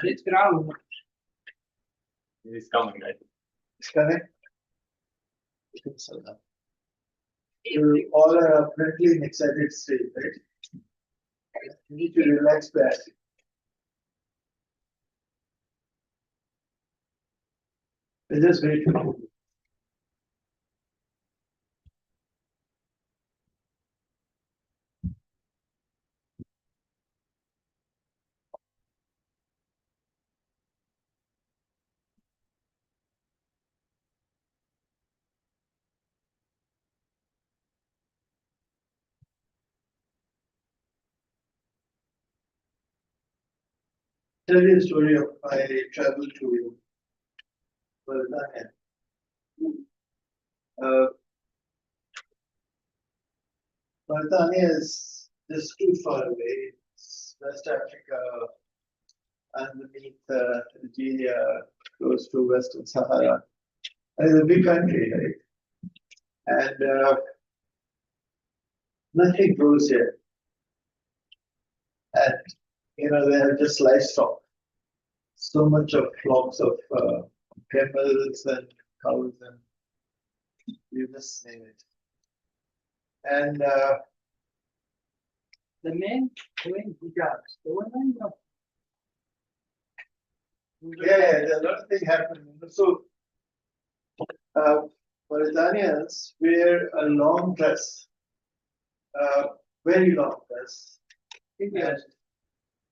It's ground. It's coming, right? It's coming. You all are apparently in excited state, right? You need to relax back. Just wait. Tell you a story of my travel to Tanzania. Tanzania is just too far away. It's West Africa, underneath Nigeria, close to Western Sahara. And it's a big country, right? And nothing grows here. And they have just livestock. So much of flocks of camels and cows and you just name it. And The men doing hijabs. The women, no. there's a lot of things happening. So Mauritanians wear a long dress, very long dress.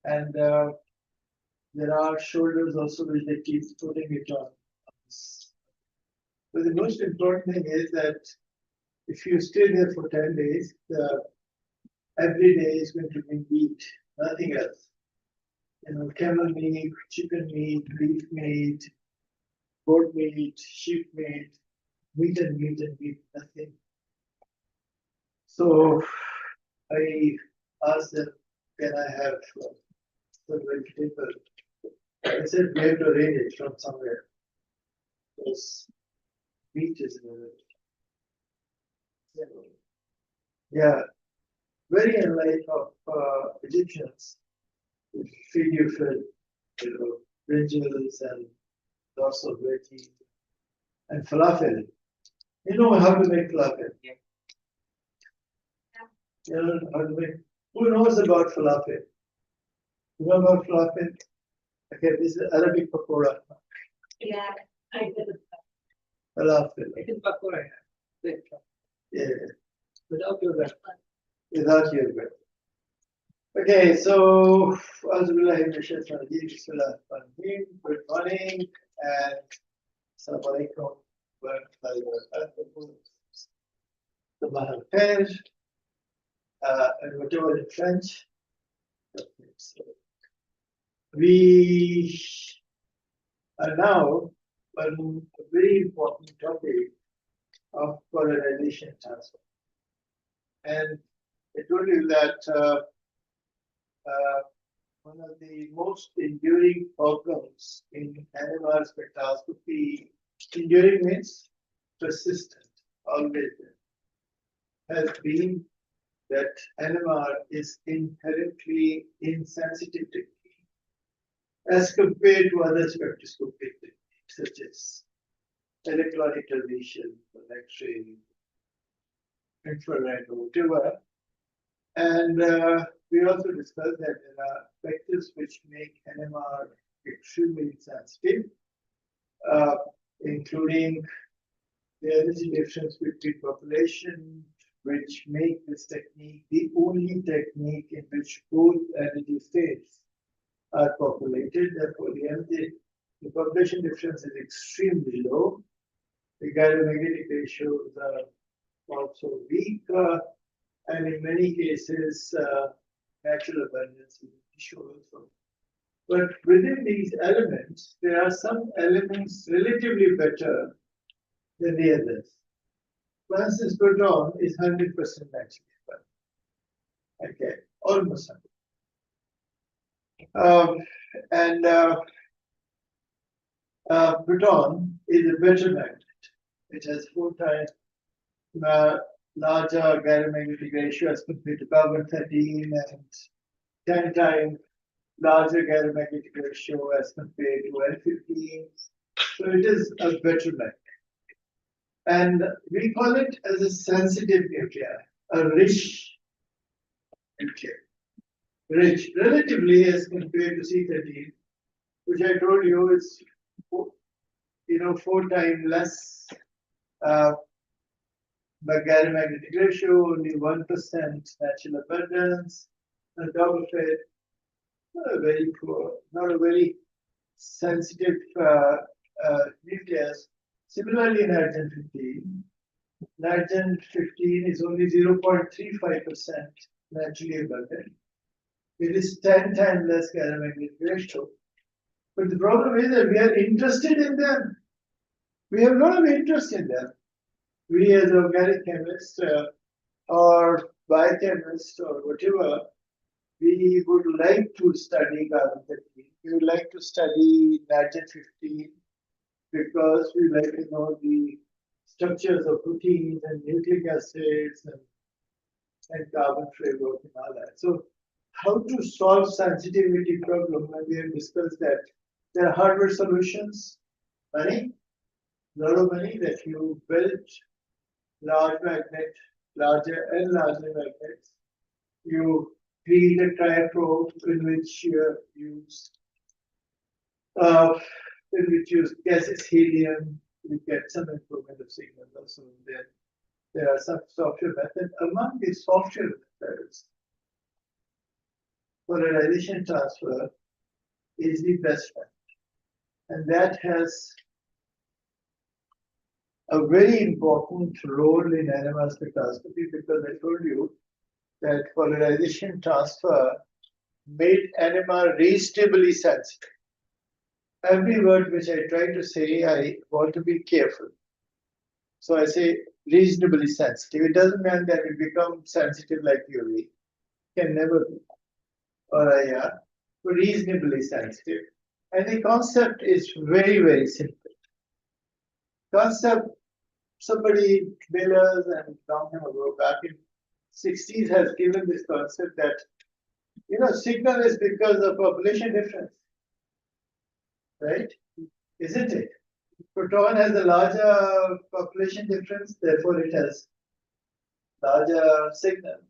And there are shoulders also which they keep putting it on. But the most important thing is that if you stay there for 10 days, every day is going to be meat, nothing else. Camel meat, chicken meat, beef meat, goat meat, sheep meat, meat and meat, nothing. So I asked them, can I have some vegetable? I said, we have to arrange it from somewhere. Because meat is in it. Yeah, very unlike of Egyptians, who feed you with brinjals and lots of veggies and falafel. You know how to make falafel? Yeah. You know how to make. Who knows about falafel? You know about falafel? Okay, this is Arabic pakora. Yeah, I did it. Falafel. It is bakura. Yeah, Without your breath. without your bread. Okay, so good morning and Assalamu alaikum Sabah al-Khair, and whatever in French. We are now on a very important topic of polarization transfer. And I told you that one of the most enduring problems in NMR spectroscopy, enduring means persistent, always there, has been that NMR is inherently insensitive technique as compared to other spectroscopic techniques such as electronic radiation, X-ray, infrared, or whatever. And we also discussed that there are factors which make NMR extremely sensitive, including the energy difference between population, which make this technique the only technique in which both energy states are populated. Therefore, the population difference is extremely low. The gyromagnetic ratios are also weak, and in many cases, natural abundance is an issue also. But within these elements, there are some elements relatively better than the others. For instance, proton is 100% naturally abundant. Okay, almost 100%. Proton is a better magnet. It has 4 times larger gyromagnetic ratio as compared to carbon-13 and 10 times larger galvanic ratio as compared to N15. So it is a betterment. And we call it as a sensitive nuclei, a rich nuclei. Rich, relatively as compared to C13, which I told you is 4 times less magnetic ratio, only 1% natural abundance. On top of it, not a very poor, not a very sensitive nucleus. Similarly, in Argent 15 is only 0.35% naturally abundant. It is 10 times less paramagnetic ratio. But the problem is that we are interested in them. We have a lot of interest in them. We as organic chemists or biochemists or whatever, we would like to study carbon 13. We would like to study nitrogen 15 because we like to know the structures of proteins and nucleic acids and carbon framework and all that. So how to solve sensitivity problem, and we have discussed that. There are hardware solutions, money, a lot of money that you build large magnet, larger and larger magnets. You create a triprobe in which you use gaseous helium, you get some improvement of signal also. Then there are some software methods. Among these software methods, polarization transfer is the best one. And that has a very important role in NMR spectroscopy because I told you that polarization transfer made NMR reasonably sensitive. Every word which I try to say, I want to be careful. So I say reasonably sensitive. It doesn't mean that it becomes sensitive like UV. Can never be. Or but reasonably sensitive. And the concept is very, very simple. Concept, somebody, Millers and long time ago, back in 60s, has given this concept that, signal is because of population difference. Right? Isn't it? Proton has a larger population difference, therefore it has larger signal.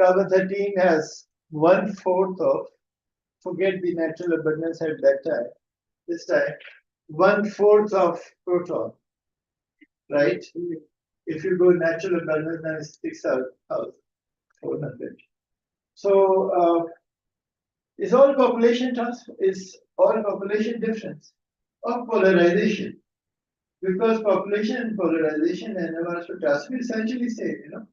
Carbon 13 has 1/4 of, forget the natural abundance at that time, this time, 1/4 of proton, right? If you go natural abundance, then it's 6,400. So it's all population transfer, is all population difference of polarization. Because population and polarization and NMR spectroscopy essentially same,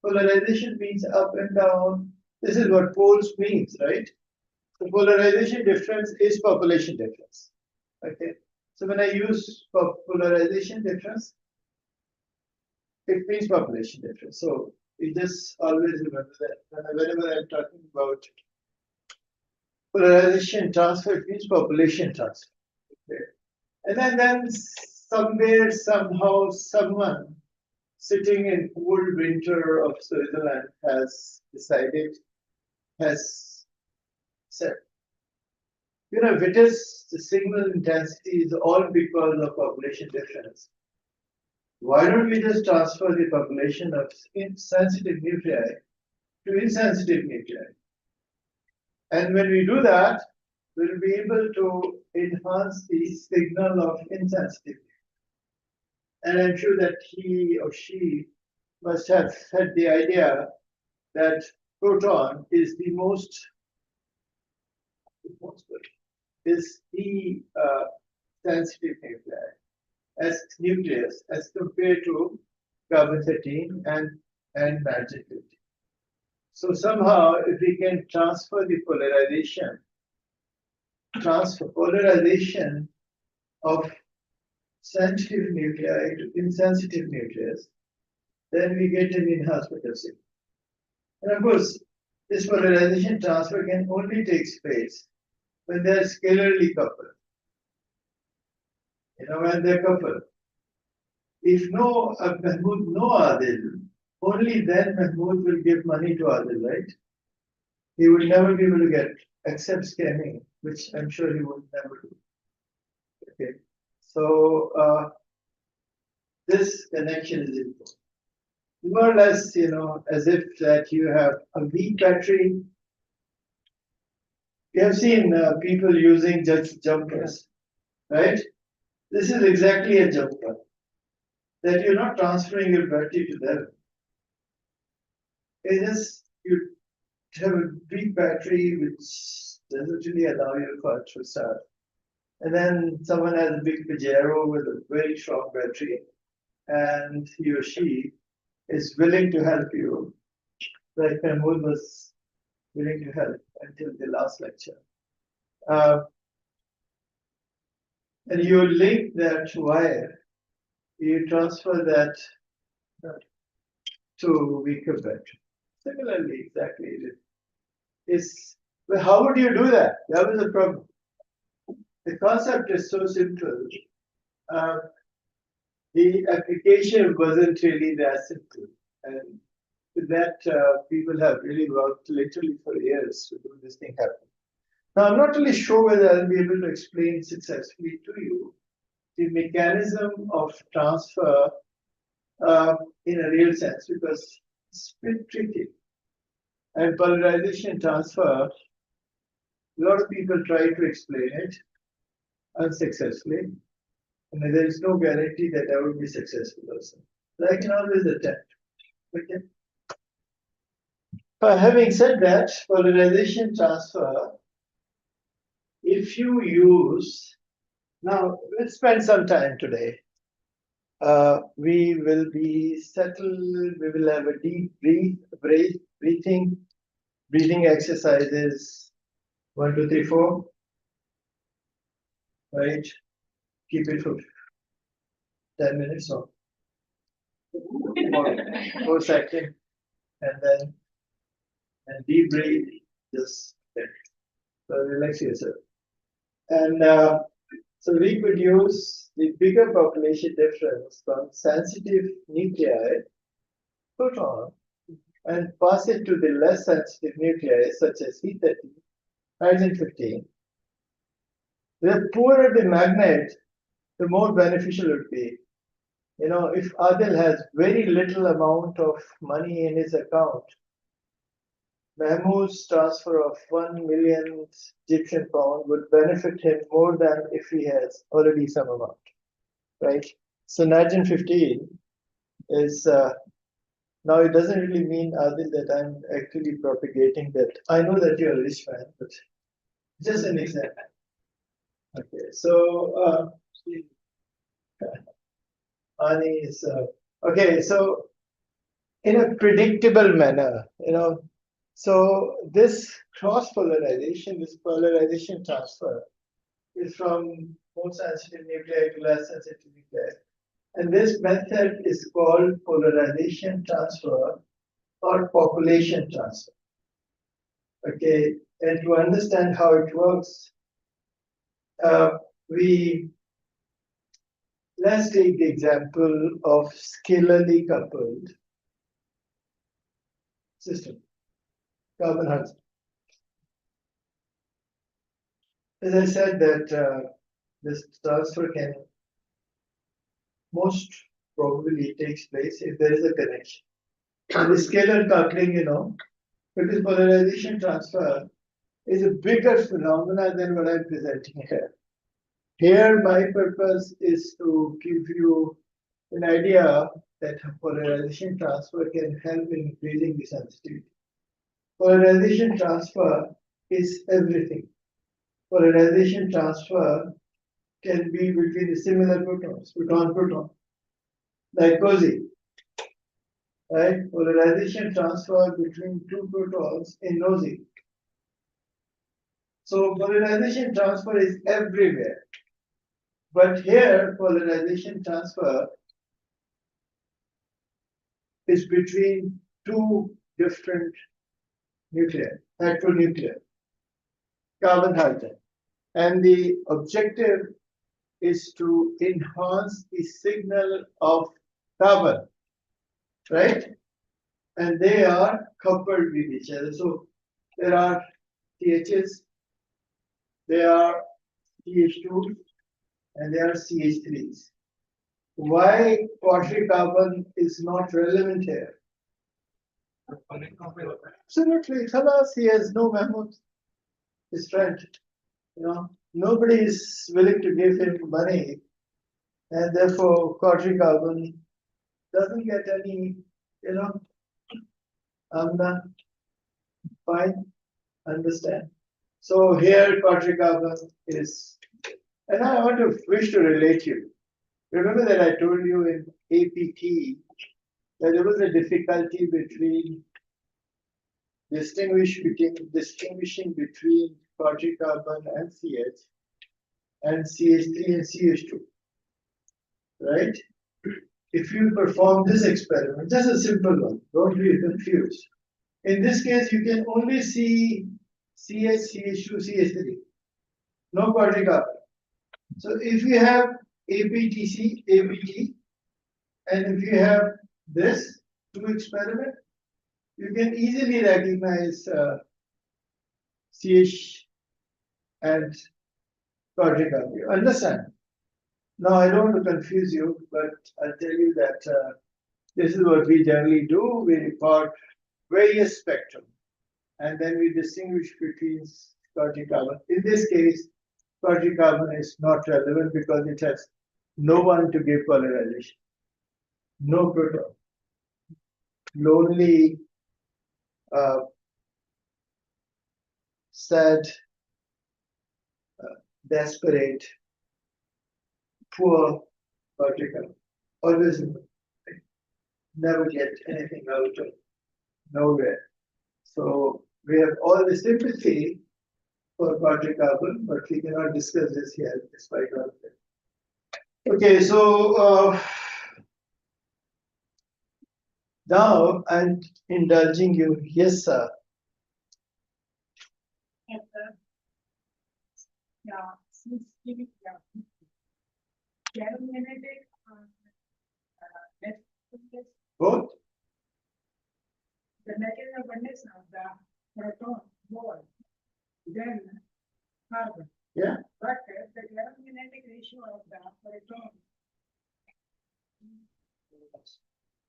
Polarization means up and down. This is what poles means, right? The polarization difference is population difference. Okay. So when I use polarization difference, it means population difference. So you just always remember that whenever I'm talking about polarization transfer, it means population transfer. Okay. And then somewhere, somehow, someone sitting in cold winter of Switzerland has said, if it is the signal intensity is all because of population difference, why don't we just transfer the population of sensitive nuclei to insensitive nuclei? And when we do that, we'll be able to enhance the signal of insensitive. And I'm sure that he or she must have had the idea that proton is the sensitive nucleus as compared to carbon 13 and nitrogen 15. So somehow, if we can transfer the polarization of sensitive nuclei to insensitive nucleus, then we get an enhancement of signal. And of course, this polarization transfer can only take place when they are scalarly coupled. When they're coupled. If Mahmoud no Adil, only then Mahmoud will give money to Adil, right? He will never be able to get except scanning, which I'm sure you would never do. Okay, so this connection is important. More or less, as if that you have a weak battery. You have seen people using just jumpers, right? This is exactly a jumper, that you're not transferring your battery to them. It is, you have a weak battery which doesn't really allow your car to start. And then someone has a big Pajero with a very strong battery, and he or she is willing to help you, like Mahmood was willing to help until the last lecture. And you link that wire, you transfer that to weaker battery. Similarly, exactly, well, how would you do that? That was the problem. The concept is so simple. The application wasn't really that simple. And with that, people have really worked literally for years to do this thing happen. Now, I'm not really sure whether I'll be able to explain successfully to you the mechanism of transfer in a real sense, because it's a bit tricky. And polarization transfer, a lot of people try to explain it unsuccessfully, and there is no guarantee that I would be successful also. But I can always attempt. Okay. Having said that, polarization transfer, if you use, now let's spend some time today. We will be settled, we will have a deep breathing exercises, 1, 2, 3, 4, right? Keep it for 10 minutes or 4 seconds, and then deep breathe, just so relax yourself. And so we could use the bigger population difference from sensitive nuclei, photon, and pass it to the less sensitive nuclei, such as E30, hydrogen 15. The poorer the magnet, the more beneficial it would be. If Adil has very little amount of money in his account, Mahmoud's transfer of 1 million Egyptian pound would benefit him more than if he has already some amount, right? So nitrogen 15 is, now it doesn't really mean, Adil, that I'm actually propagating that. I know that you're a rich man, but just an example. Okay, so Ani is, okay, so in a predictable manner, so this cross polarization, this polarization transfer is from more sensitive nuclei to less sensitive nuclei. And this method is called polarization transfer or population transfer. Okay, and to understand how it works, let's take the example of scalarly coupled system, carbon hydrogen. As I said that this transfer can most probably takes place if there is a connection. And the scalar coupling, because polarization transfer is a bigger phenomena than what I'm presenting here. Here, my purpose is to give you an idea that polarization transfer can help in increasing the sensitivity. Polarization transfer is everything. Polarization transfer can be between the similar protons, proton-proton, like cozy. Right? Polarization transfer between two protons in nosy. So polarization transfer is everywhere. But here, polarization transfer is between two different nuclei, heteronuclei, carbon hydrogen. And the objective is to enhance the signal of carbon, right? And they are coupled with each other. So there are THs they are CH2 and they are CH3s. Why quadricarbon is not relevant here? Absolutely, Khalas, he has no mammoth. His friend, nobody is willing to give him money, and therefore quadricarbon doesn't get any, Amna, fine, understand. So here quadricarbon is, and I wish to relate you. Remember that I told you in APT that there was a difficulty between distinguishing between quadricarbon and CH and CH3 and CH2, right? If you perform this experiment, just a simple one, don't be confused. In this case, you can only see CH, CH2, CH3, no quadricarbon. So if you have APTC, APT, and if you have this two experiment, you can easily recognize CH and quadricarbon. You understand? Now, I don't want to confuse you, but I'll tell you that this is what we generally do. We record various spectrum, and then we distinguish between quadricarbon. In this case, quadricarbon is not relevant because it has no one to give polarization, no proton, lonely, sad, desperate, poor quadricarbon. Always never get anything out of nowhere. So we have all the sympathy for quadricarbon, but we cannot discuss this here despite all of it. Okay, so now I'm indulging you. Yes, sir. Yeah, since giving germinated Both? the material abundance of the proton ball, then carbon. Yeah. But the germinating ratio of the proton.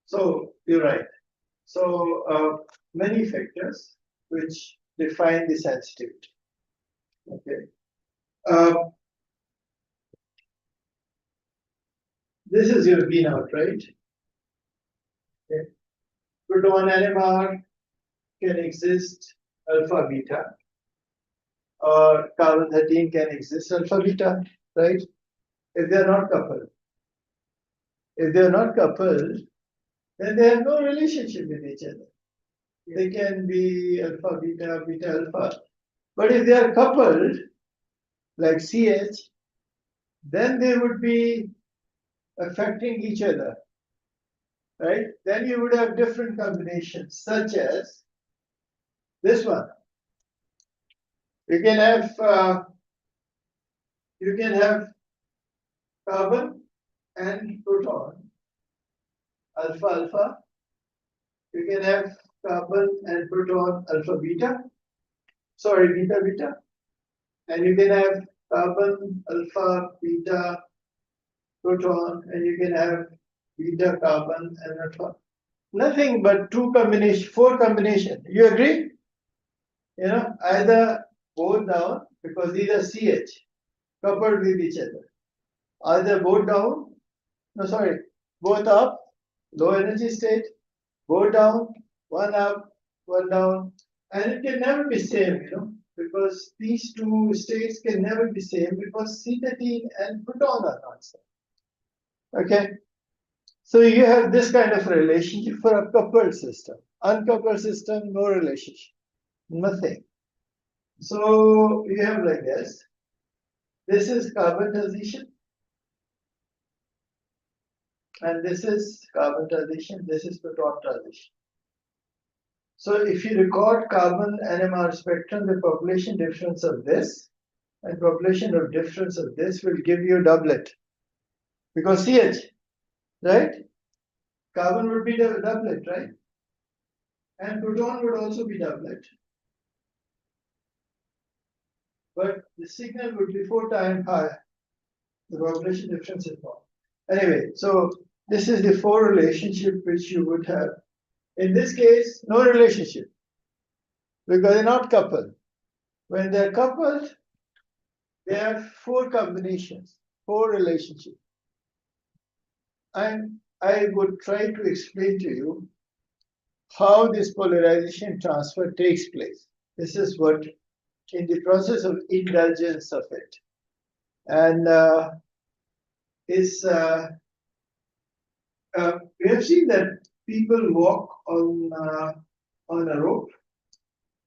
So you're right. So many factors which define the sensitivity. Okay. This is your V naught, right? Okay. Proton NMR can exist alpha beta, or carbon 13 can exist alpha beta, right? If they are not coupled. If they are not coupled, then they have no relationship with each other. They can be alpha beta, beta alpha. But if they are coupled, like CH, then they would be affecting each other, right? Then you would have different combinations, such as this one. You can have carbon and proton, alpha alpha. You can have carbon and proton alpha beta, beta beta, and you can have carbon alpha beta proton, and you can have beta carbon and alpha. Nothing but four combination. You agree? Either both down, because these are CH coupled with each other. Either both down, both up, low energy state, both down, one up, one down, and it can never be same, because these two states can never be same because C13 and proton are not same. Okay, so you have this kind of relationship for a coupled system. Uncoupled system, no relationship, nothing. So you have like this. This is carbon transition, and this is carbon transition. This is proton transition. So if you record carbon NMR spectrum, the population difference of this and population of difference of this will give you a doublet. Because CH, right? Carbon would be the doublet, right? And proton would also be doublet. but the signal would be 4 times higher. The population difference is more. Anyway, so this is the 4 relationship which you would have. In this case, no relationship because they're not coupled. When they're coupled, there are 4 combinations, 4 relationships. And I would try to explain to you how this polarization transfer takes place. This is what in the process of indulgence of it. And we have seen that people walk on a rope.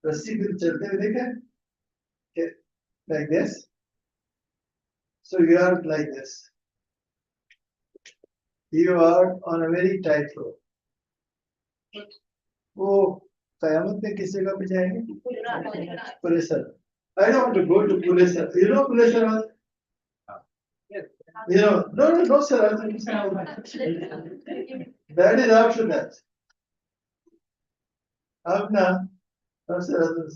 रस्सी पे चलते हुए देखे, like this. So you are like this. You are on a very tight rope. वो क़यामत में किस जगह पे जाएंगे? पुलेसर. I don't want to go to Pulisar. You know Pulisar? Yes. You know, no, sir. That is after that. After, no, sir.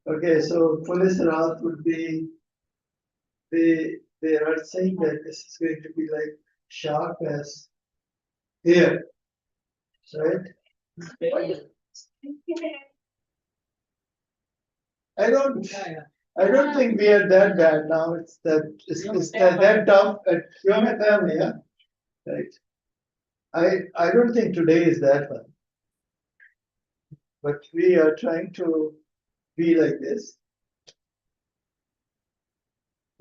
Okay, so Pulisar would be, they are saying that this is going to be like sharp as here, right? I don't think we are that bad now. It's that tough. You're my family, yeah? Right. I don't think today is that one. But we are trying to be like this.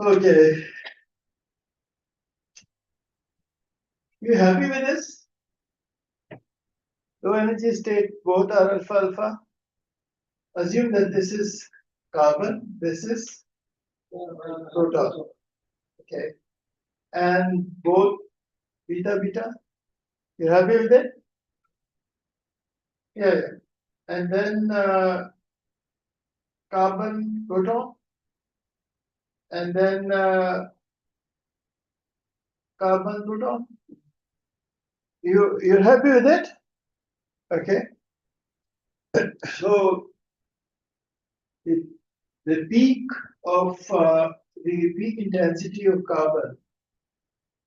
Okay. You happy with this? Low energy state, both are alpha alpha. Assume that this is carbon, this is proton. Okay. And both beta beta. You happy with it? Yeah. And then carbon proton. And then carbon proton. You're happy with it? Okay. So the peak of the peak intensity of carbon,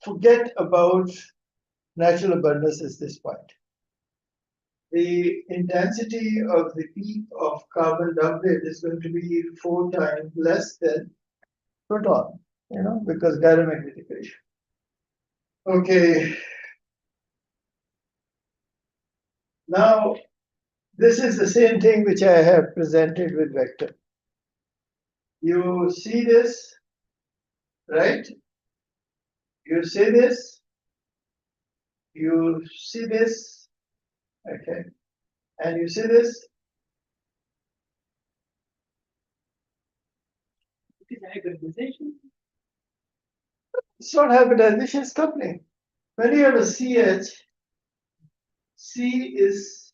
forget about natural abundance at this point. The intensity of the peak of carbon doublet is going to be 4 times less than proton, because gyromagnetic ratio. Okay. Now, this is the same thing which I have presented with vector. You see this, right? You see this, you see this, okay, and you see this. It is hybridization. It's not hybridization, it's coupling. When you have a CH, C is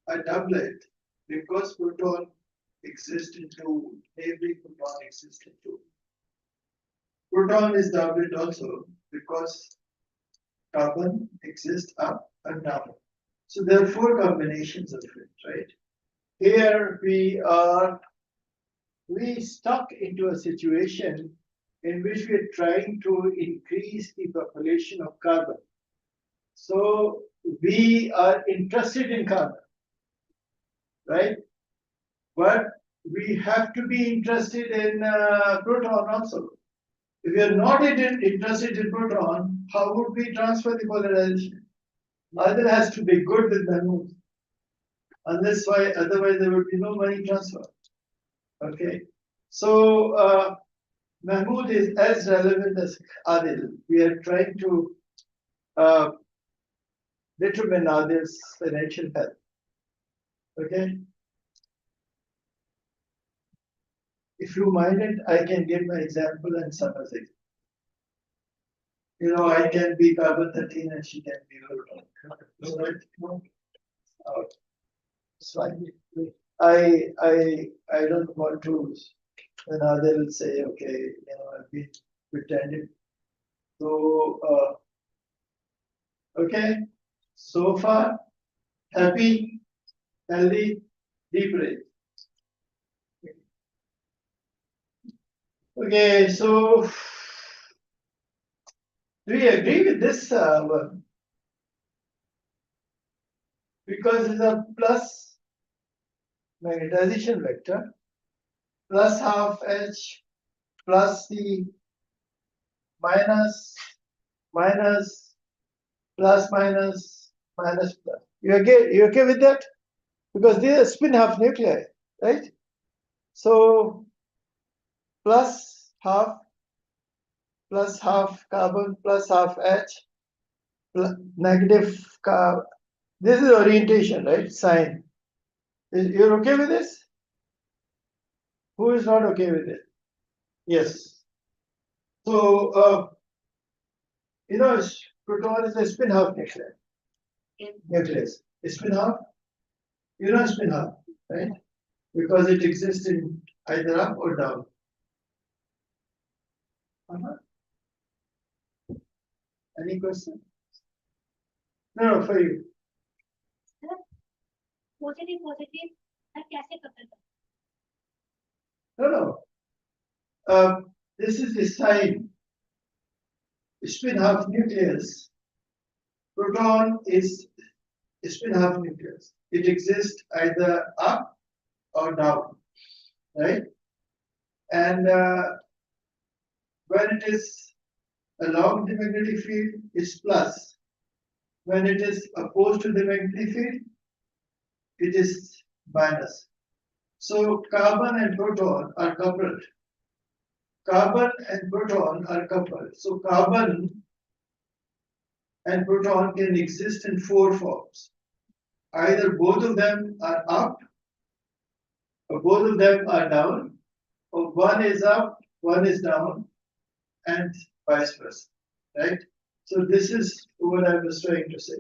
a doublet because proton exists in 2, every proton exists in 2. Proton is doublet also because carbon exists up and down. So there are 4 combinations of it, right? Here we stuck into a situation in which we are trying to increase the population of carbon. So we are interested in carbon, right? But we have to be interested in proton also. If we are not interested in proton, how would we transfer the polarization? Either has to be good with Mahmood. Otherwise there would be no money transfer. Okay. So Mahmood is as relevant as Adil. We are trying to determine Adil's financial health. Okay. If you mind it, I can give my example and summarize it. I can be carbon 13 and she can be proton. No? It's fine. I don't want to, Adil say, okay, I've been pretending. So, okay, so far, happy, healthy, deep breath. Okay, so do we agree with this one? Because it's a plus magnetization vector plus half H plus C minus minus plus minus minus plus. You okay with that? Because these are spin half nuclei, right? So plus half carbon plus half H plus negative carbon. This is orientation, right? Sign. You're okay with this? Who is not okay with it? Yes. So proton is a spin half nucleus. A spin half. Spin half, right? Because it exists in either up or down. Any question? No, for you. Positive कैसे पता था? No. This is the sign. Spin half nucleus. Proton is a spin half nucleus. It exists either up or down, right? And when it is along the magnetic field, it's plus. When it is opposed to the magnetic field, it is minus. So carbon and proton are coupled. Carbon and proton are coupled. So carbon and proton can exist in four forms. Either both of them are up, or both of them are down, or one is up, one is down, and vice versa, right? So this is what I was trying to say.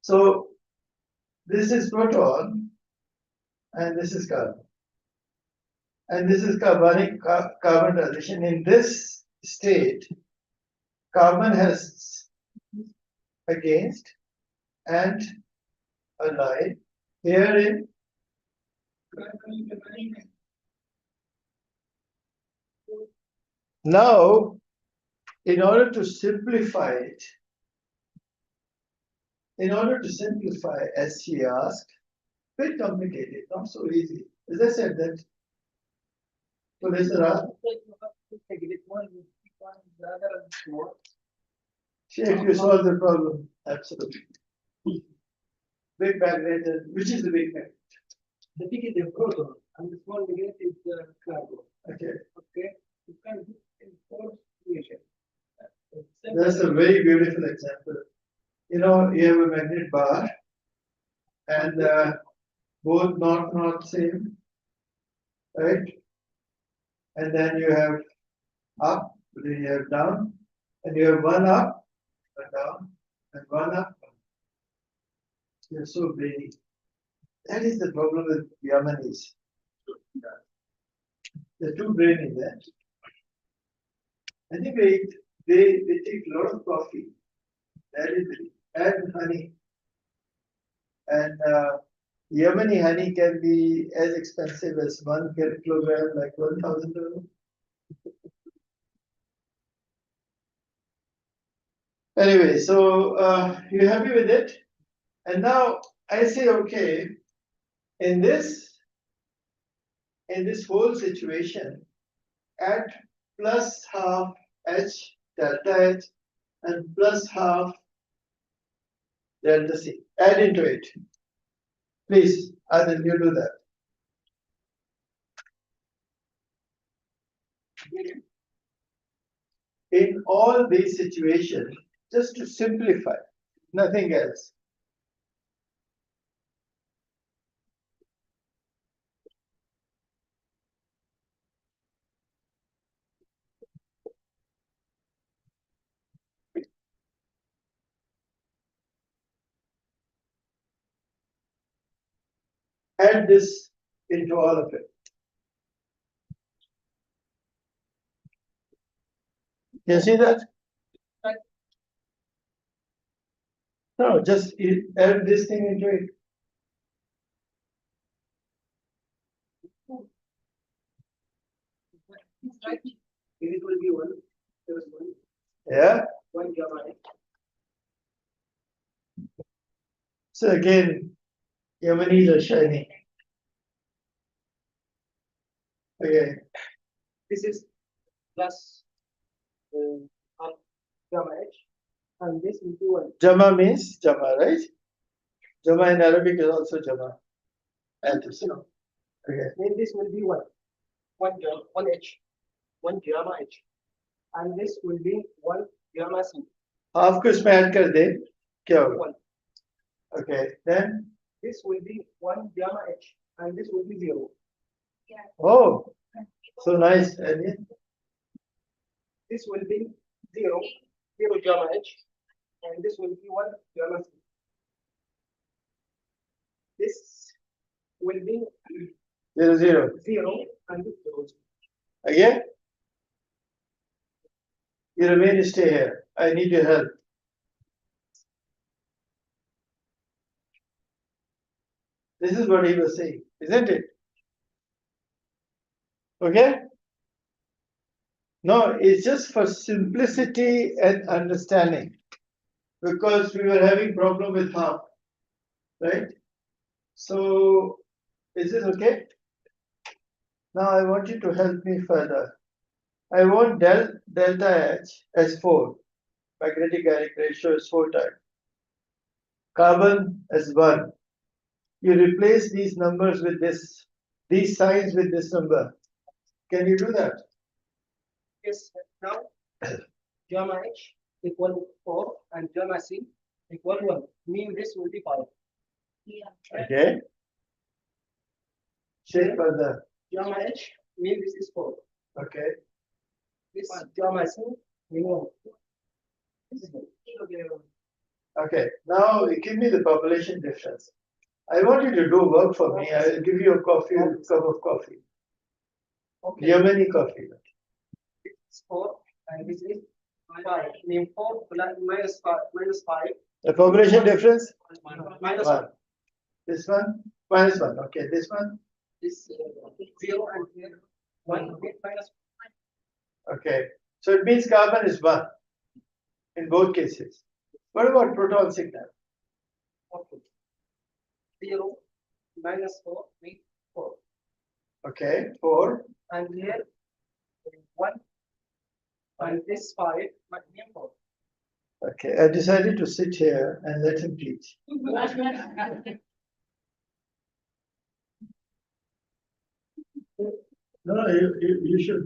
So this is proton, and this is carbon. And this is carbon transition. In this state, carbon has against and a line herein. Now, in order to simplify it, as she asked, bit complicated, not so easy. As I said that, Professor asked, she actually solved the problem, absolutely. Big magnet, which is the big magnet? The big is the proton, and the small magnet is the carbon. Okay, Okay, you can do in four situations. that's a very beautiful example. You have a magnet bar, and both not same, right? And then you have up, then you have down, and you have one up, one down, and one up. You're so brainy. That is the problem with Yamanis. They're too brainy there. Anyway, they take a lot of coffee, and honey. And Yemeni honey can be as expensive as 1 kilogram, like $1,000. Anyway, so you happy with it? And now I say, okay, in this whole situation, add plus half H delta H and plus half delta C. Add into it. Please, Adil, you do that. In all these situations, just to simplify, nothing else. Add this into all of it. You see that? No, just add this thing into it. right? It will be one. There is Yeah. one gamma H. So again, Yamanis are shining. Okay. This is plus half gamma H, and this will be one. Jama means Jama, right? Jama in Arabic is also Jama. And this, No. okay. Then this will be one. One H. One gamma H. And this will be one gamma C. Half को इसमें add कर दे, क्या होगा? One. Okay. Then, This will be one gamma H, and this will be zero. oh, so nice. And then, This will be zero gamma H, and this will be one gamma C. This will be 0, 0. zero and this zero. Again? You remain, stay here. I need your help. This is what he was saying, isn't it? Okay? No, it's just for simplicity and understanding. Because we were having problem with half, right? So, is this okay? Now I want you to help me further. I want delta H as 4. Magnetic ionic ratio is 4 times. Carbon as 1. You replace these numbers with this, these signs with this number. Can you do that? Yes, now gamma H equal 4 and gamma C equal 1. Mean this will be 5. Yeah. Okay. Check further. Gamma H mean this is 4. Okay. This gamma C mean 1. This is 1. Okay. Now give me the population difference. I want you to do work for me. I will give you a coffee, a cup of coffee. Okay. Yemeni coffee. It's 4 and this is 5. Mean 4 plus minus 5 The population difference? minus 1. This one? Minus 1. Okay. This one? is 0 and here 1 minus Okay. So it means carbon is 1 in both cases. What about proton signal? 0 minus 4 means 4. Okay. 4. And here 1 and this 5 might be 4. Okay. I decided to sit here and let him teach. No, you should.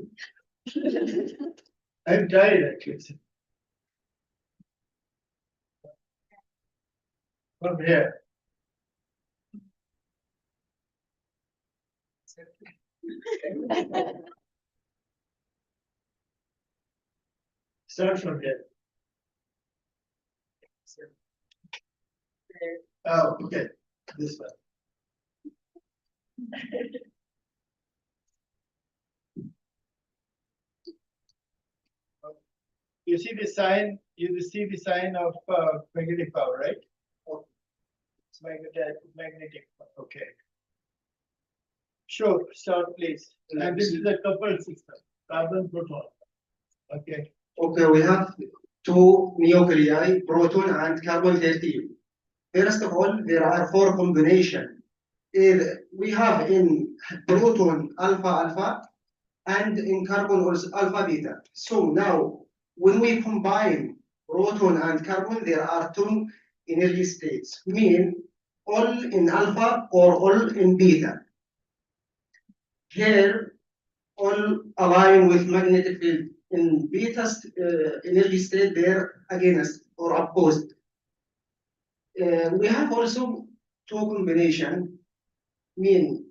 I'm tired actually. From here. Start from here. Oh, okay. This one. You see the sign, you see the sign of magnetic power, right? Oh, it's magnetic, okay. Sure, start please. And this is a coupled system, carbon proton. Okay. Okay, we have two nuclei, proton and carbon 13. First of all, there are 4 combinations. We have in proton alpha alpha and in carbon also alpha beta. So now, when we combine proton and carbon, there are 2 energy states, mean all in alpha or all in beta. Here, all align with magnetic field. In beta energy state, they're against or opposed. We have also 2 combination, mean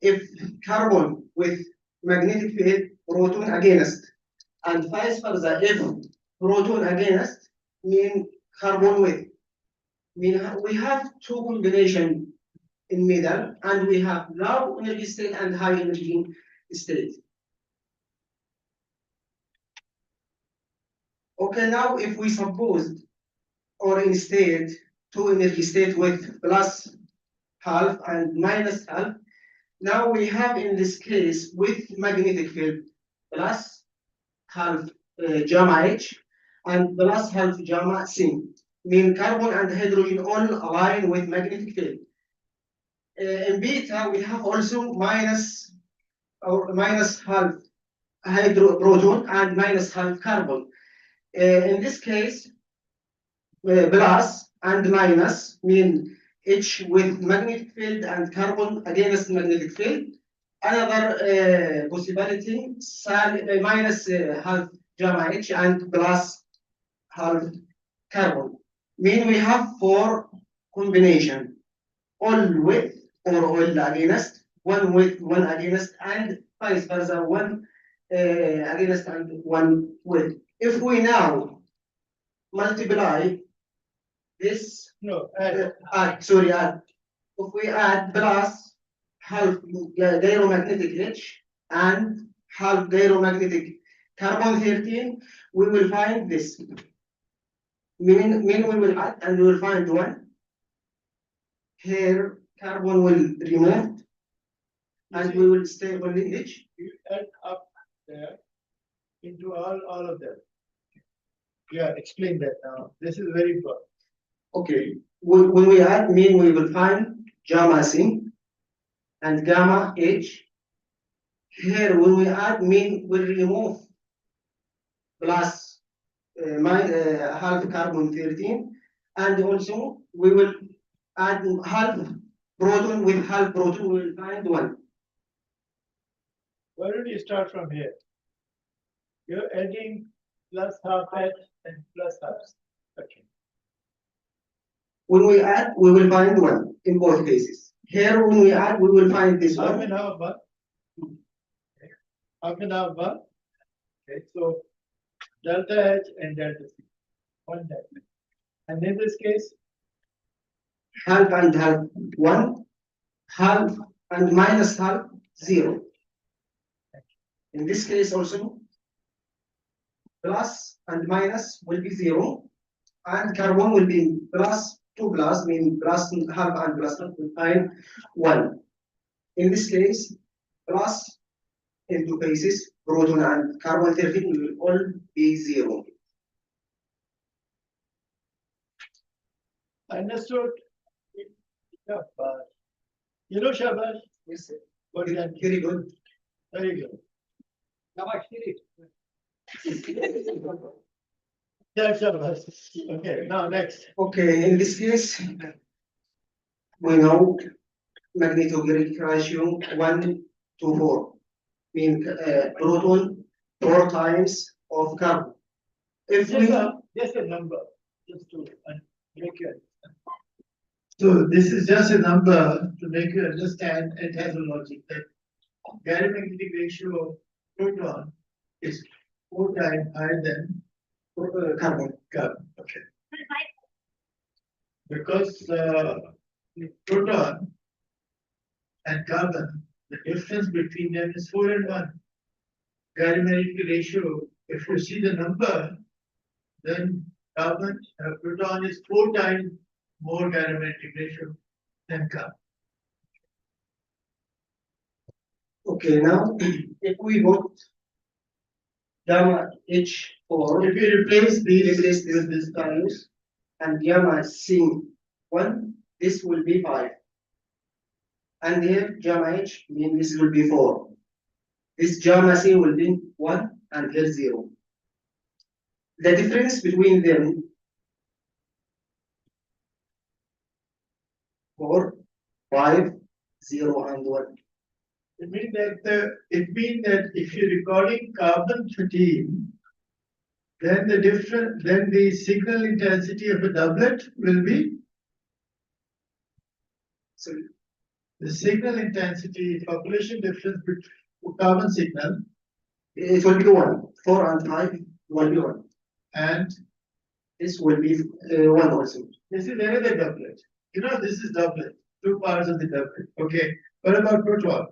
if carbon with magnetic field, proton against, and vice versa, if proton against, mean carbon with. We have 2 combination in middle, and we have low energy state and high energy state. Okay, now if we suppose or instead 2 energy state with plus half and minus half, now we have in this case with magnetic field plus half gamma H and plus half gamma C. Mean carbon and hydrogen all align with magnetic field. In beta, we have also minus half proton and minus half carbon. In this case, plus and minus mean H with magnetic field and carbon against magnetic field. Another possibility, minus half gamma H and plus half carbon. Mean we have 4 combination, all with or all against, one with, one against, and vice versa, one against and one with. If we now multiply this, No, add. If we add plus half gyromagnetic H and half gyromagnetic carbon 13, we will find this. Mean we will add and we will find 1. Here carbon will remove and we will stay only H. you add up there into all of them. Yeah, explain that now. This is very important. Okay, when we add, mean we will find gamma C and gamma H. Here, when we add, mean we'll remove plus half carbon 13, and also we will add half proton with half proton, we will find 1. Why don't you start from here? You're adding plus half H and plus half. Okay. When we add, we will find 1 in both cases. Here, when we add, we will find this Half 1. and half one. Half and half one. Okay, so delta H and delta C. One delta. And in this case, Half and half 1, half and minus half 0. In this case also, plus and minus will be 0, and carbon will be plus 2 plus, meaning plus half and plus half will find 1. In this case, plus in 2 cases, proton and carbon 13 will all be 0. understood. Shabash. You know Shabash? Yes, sir. What is that? Very good. Very good. Shabash, Yeah, Shabash. Okay, now next. Okay, in this case, we know magnetogenic ratio 1:4, mean proton 4 times of carbon. If we Just a number, just to make you understand. So this is just a number to make you understand. It has a logic that gyromagnetic ratio of proton is 4 times higher than carbon. carbon. Okay. Because proton and carbon, the difference between them is 4 and 1. Gyromagnetic ratio, if you see the number, then carbon proton is 4 times more gyromagnetic ratio than carbon. Okay, now if we put gamma H4, If you replace these replace this with this values and gamma C1, this will be 5. And here gamma H mean this will be 4. This gamma C will be 1 and here 0. The difference between them 4, 5, 0 and 1. it means that if you're recording carbon 13, then the signal intensity of a doublet will be, So the signal intensity population difference between carbon signal it will be 1. 4 and 5 will be 1. and This will be 1 also. this is another doublet. You know, this is doublet, 2 parts of the doublet. Okay, what about proton?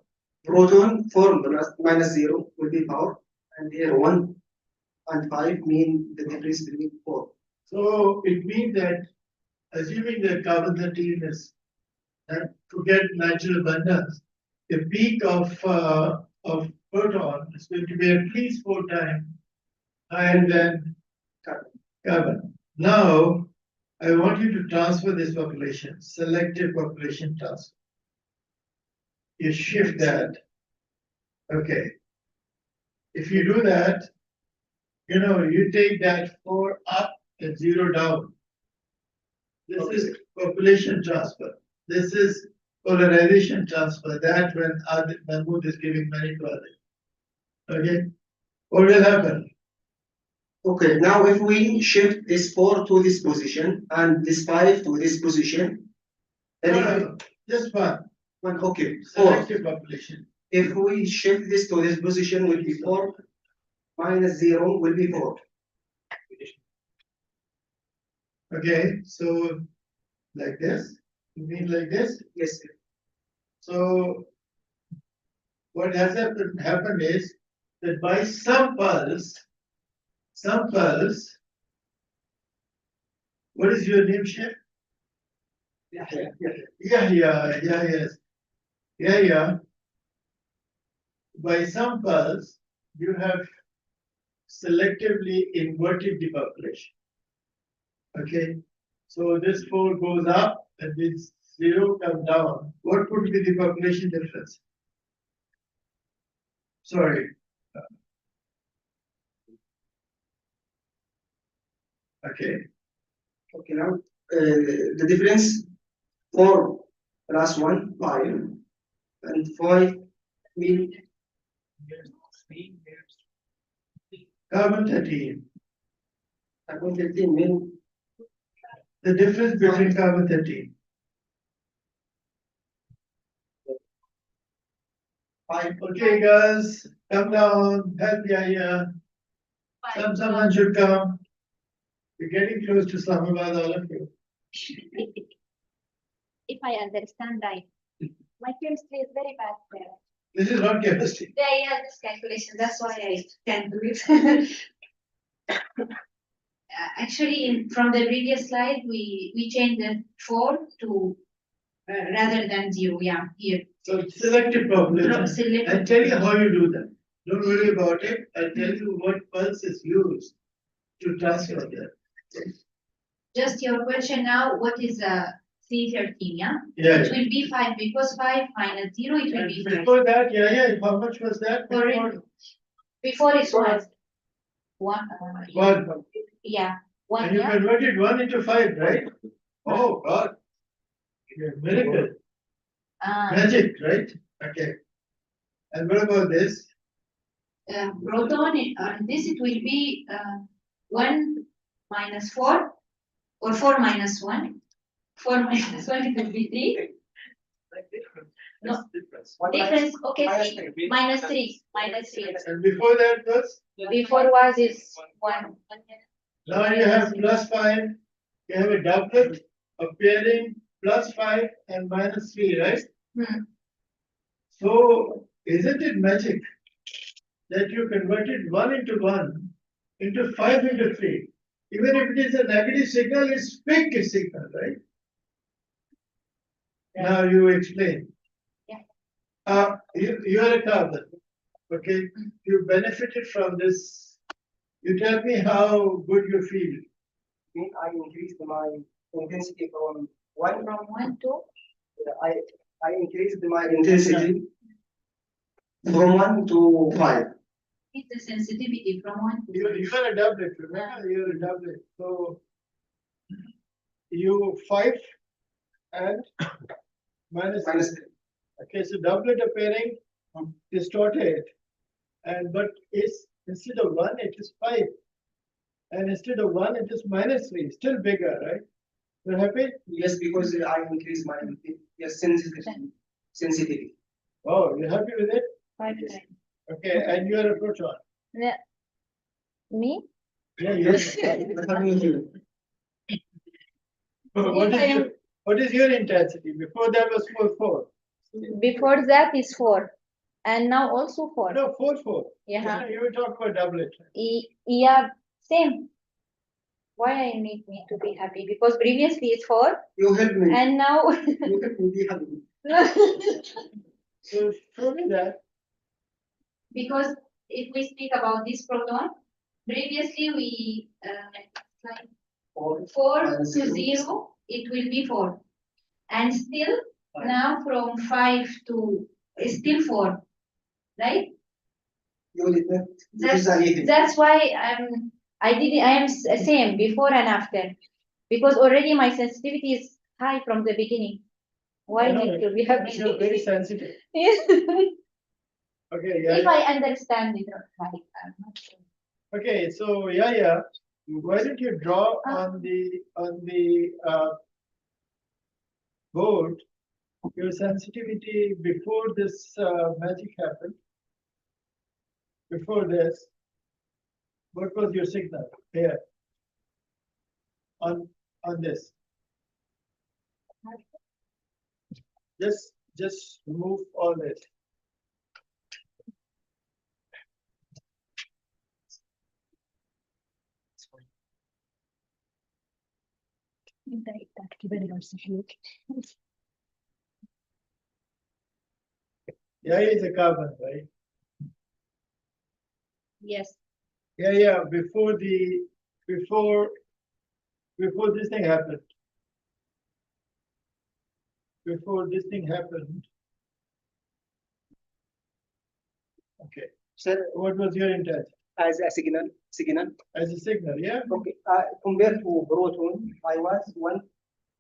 Proton 4 plus minus 0 will be power, and here 1 and 5 mean the difference between 4. So it means that assuming that carbon 13 is to get natural abundance, the peak of proton is going to be at least 4 times higher than carbon. Now, I want you to transfer this population, selective population transfer. You shift that. Okay. If you do that, you take that 4 up and 0 down. This is population transfer. This is polarization transfer. That when Mahmoud is giving many to others. Okay. What will happen? Okay, now if we shift this 4 to this position and this 5 to this position, then No, just one. okay, 4. Selective population. If we shift this to this position, will be 4 minus 0 will be 4. Okay, so like this. You mean like this? Yes, sir. So what has happened is that by some pulse, what is your name, Chef? Yeah. By some pulse, you have selectively inverted the population. Okay, so this 4 goes up and this 0 comes down. What would be the population difference? Sorry. Okay. Okay, now the difference 4 plus 1, 5, and 5 mean Carbon 13. carbon 13 mean The difference between carbon 13. 5. Okay, guys, come down, help Yahya. Someone should come. We're getting close to Islamabad, all of you. If I understand right, my chemistry is very bad there. This is not chemistry. Yeah, this calculation, that's why I can't do it. Actually, from the previous slide, we changed the 4 to rather than 0, yeah, here. So selective population. Selective. I'll tell you how you do that. Don't worry about it. I'll tell you what pulse is used to transfer that. Just your question now, what is C13, yeah? Yeah. It will be 5 because 5 minus 0, it will And be 5. before that, yeah, how much was that? Before it was 1. 1. Yeah, 1, And you yeah. converted 1 into 5, right? Oh, God. Miracle. Magic, right? Okay. And what about this? Proton, this it will be 1 minus 4 or 4 minus 1. 4 minus 1 it will be 3. No. Difference. Difference, okay, minus 3. Minus 3. Minus 3. And before that was? Before was is 1. Now you have plus 5. You have a doublet, a pairing, plus 5 and minus 3, right? So isn't it magic that you converted 1 into 1 into 5 into 3? Even if it is a negative signal, it's big signal, right? Yeah. Now you explain. Yeah. You are a carbon, okay? You benefited from this. You tell me how good you feel. I increased my intensity from 1. From 1 to I increased my intensity from 1 to 5. it's the sensitivity from 1 to You are a doublet, remember? You are a doublet. So you 5 and minus 3. Okay, so doublet of pairing distorted, but it's instead of 1, it is 5. And instead of 1, it is minus 3, still bigger, right? You're happy? Yes, because I increase my sensitivity. Oh, you're happy with it? 5 times. Okay, and you are a proton. Yeah. Me? Yeah, yes. What is your intensity? Before that was 4. Before that is 4. And now also 4. No, 4. Yeah. You were talking about doublet. Yeah, same. Why I need me to be happy? Because previously it's 4 You help me. and now You help me be happy. So show me that. because if we speak about this proton, previously we like 4 to 0, it will be 4. And still now from 5 to still 4, right? You did not use anything. That's why I am same before and after, because already my sensitivity is high from the beginning. Why No, need to be happy? You're very sensitive. Yes. Okay, If yeah. I understand it right, I'm not sure. Okay, so yeah. Why don't you draw on the board your sensitivity before this magic happened? Before this, what was your signal here on this? Just remove all this. Yeah, is a carbon, right? Yes. Yeah. Before this thing happened. Before this thing happened. Okay. Sir, What was your intent? as a signal, As a signal, yeah? okay, compared to proton, I was one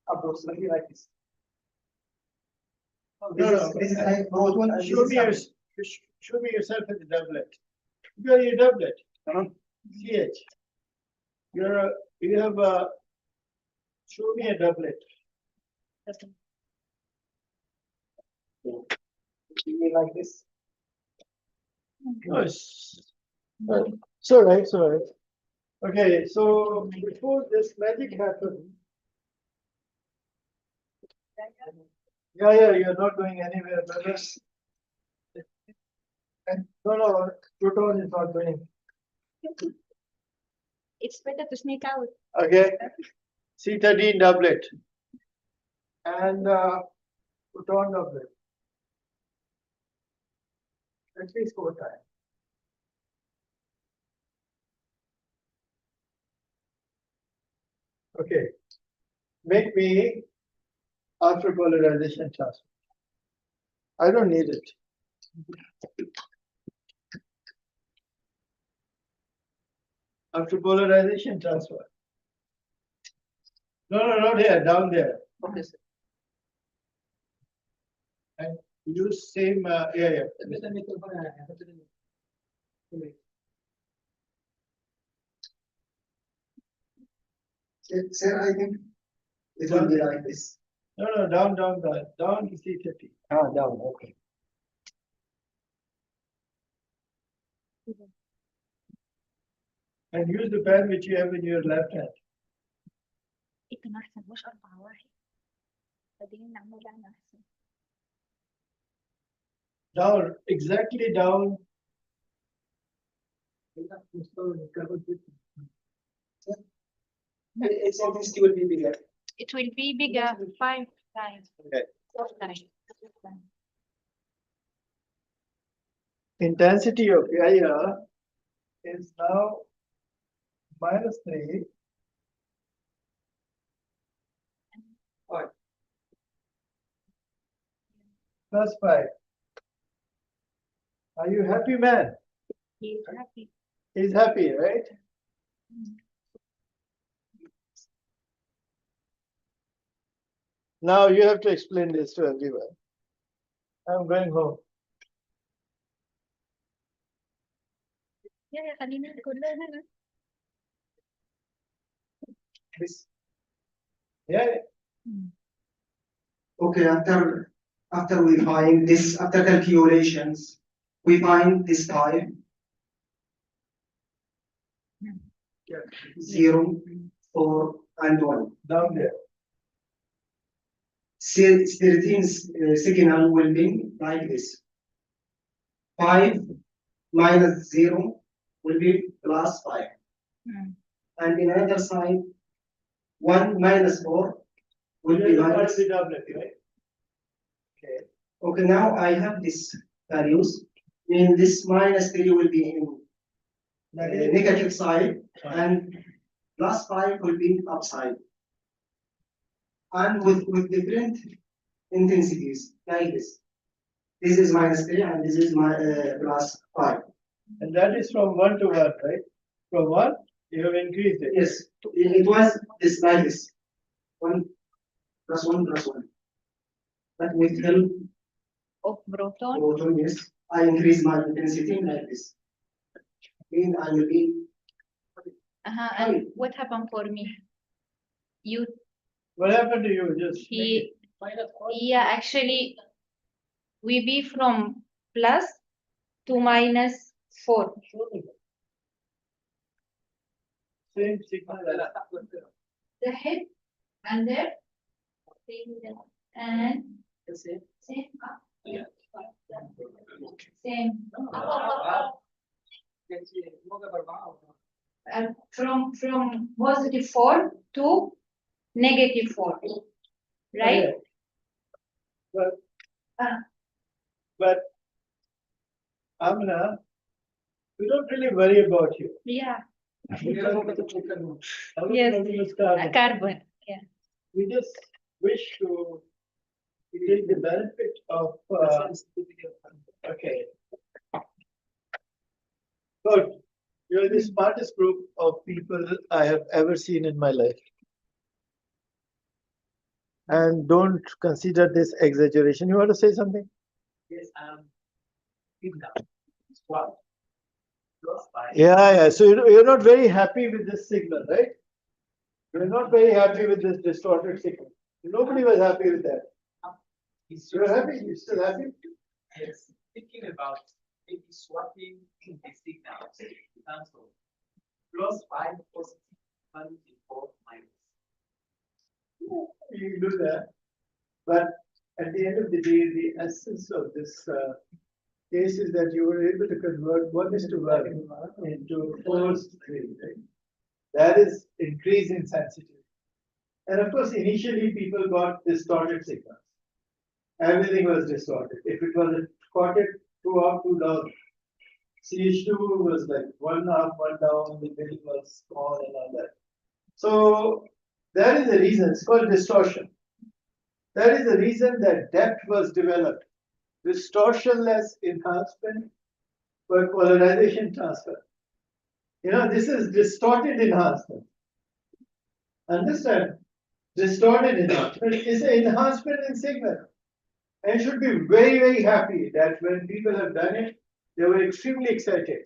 approximately like this. This is like proton and Show me yourself as a doublet. You are a doublet. CH. You have a. Show me a doublet. like this. No, it's all right. Okay, so before this magic happened. Yeah, you're not going anywhere, brothers. And no, Pluton is not going. It's better to sneak out. Okay, C13 doublet and Pluton doublet. At least 4 times. Okay, make me after polarization transfer. I don't need it. After polarization transfer. No, not here, down there. Okay, sir. And use same, yeah. Sir, I think it will be like this. No, down to C30. Down, okay. And use the pen which you have in your left hand. ito أحسن مش 4-1 بعدين نعملها أحسن. Down, exactly down. Its intensity will be bigger. It will be bigger 5 times. Okay. 4 times. Intensity of Gaia is now -3. +5. Are you happy, man? He's happy. He's happy, right? Now you have to explain this to everyone. I'm going home. Yeah, خلينا كلنا هنا. This. Yeah. Okay, after we find this, after calculations, we find this time. 0, 4, and 1. Down there. 13 signal will be like this. 5 minus 0 will be +5. And in another side, 1 minus 4 will be minus. doublet, right? Okay. Okay, now I have these values. mean this -3 will be in negative side, and +5 will be upside. And with different intensities, like this. This is -3 and this is my +5. And that is from 1 to 1, right? From 1, you have increased it. Yes, it was this like this. 1 + 1 + 1. But with help Of proton. proton, yes, I increase my intensity like this. Mean I will be And what happened for me? You, What happened to you? Just he, Minus 1. yeah, actually, we be from plus to -4. same signal. The head and there, and same. Same. From +4 to -4, right? Okay. But, Ah. but Amna, we don't really worry about you. Yeah, How do you Yes. notice carbon? carbon, yeah. We just wish to take the benefit of, okay. Good. You're the smartest group of people I have ever seen in my life. And don't consider this exaggeration. You want to say something? Yes, what? Yeah. So you're not very happy with this signal, right? You're not very happy with this distorted signal. Nobody was happy with that. You're happy? You're still happy? Yes, thinking about maybe swapping the signals. Cancel. +5 positive, 24 minus. You do that. But at the end of the day, the essence of this case is that you were able to convert 1:1 into 4:3, right? That is increase in sensitivity. And of course, initially people got distorted signals. Everything was distorted. If it was a quartet, 2 up, 2 down, CH2 was like 1 up, 1 down, the middle was small and all that. So that is the reason, it's called distortion. That is the reason that depth was developed. Distortionless enhancement for polarization transfer. This is distorted enhancement. Understand? Distorted enhancement is an enhancement in signal. And you should be very, very happy that when people have done it, they were extremely excited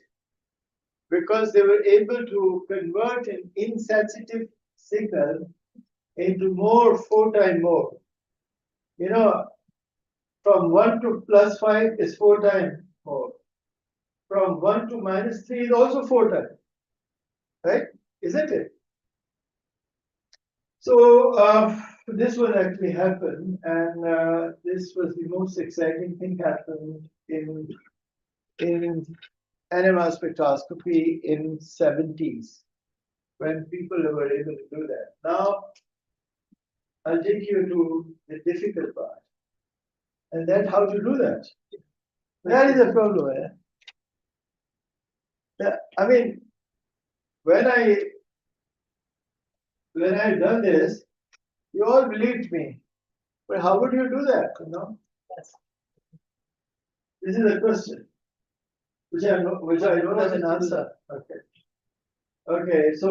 because they were able to convert an insensitive signal into more, 4 times more. From 1 to +5 is 4 times more. From 1 to -3 is also 4 times. Right? Isn't it? So this will actually happen, and this was the most exciting thing happened in NMR spectroscopy in 70s when people were able to do that. Now I'll take you to the difficult part, and then how to do that. That is a problem. Yeah, I mean, when I done this, you all believed me. But how would you do that? This is a question which I don't have an answer. Okay. So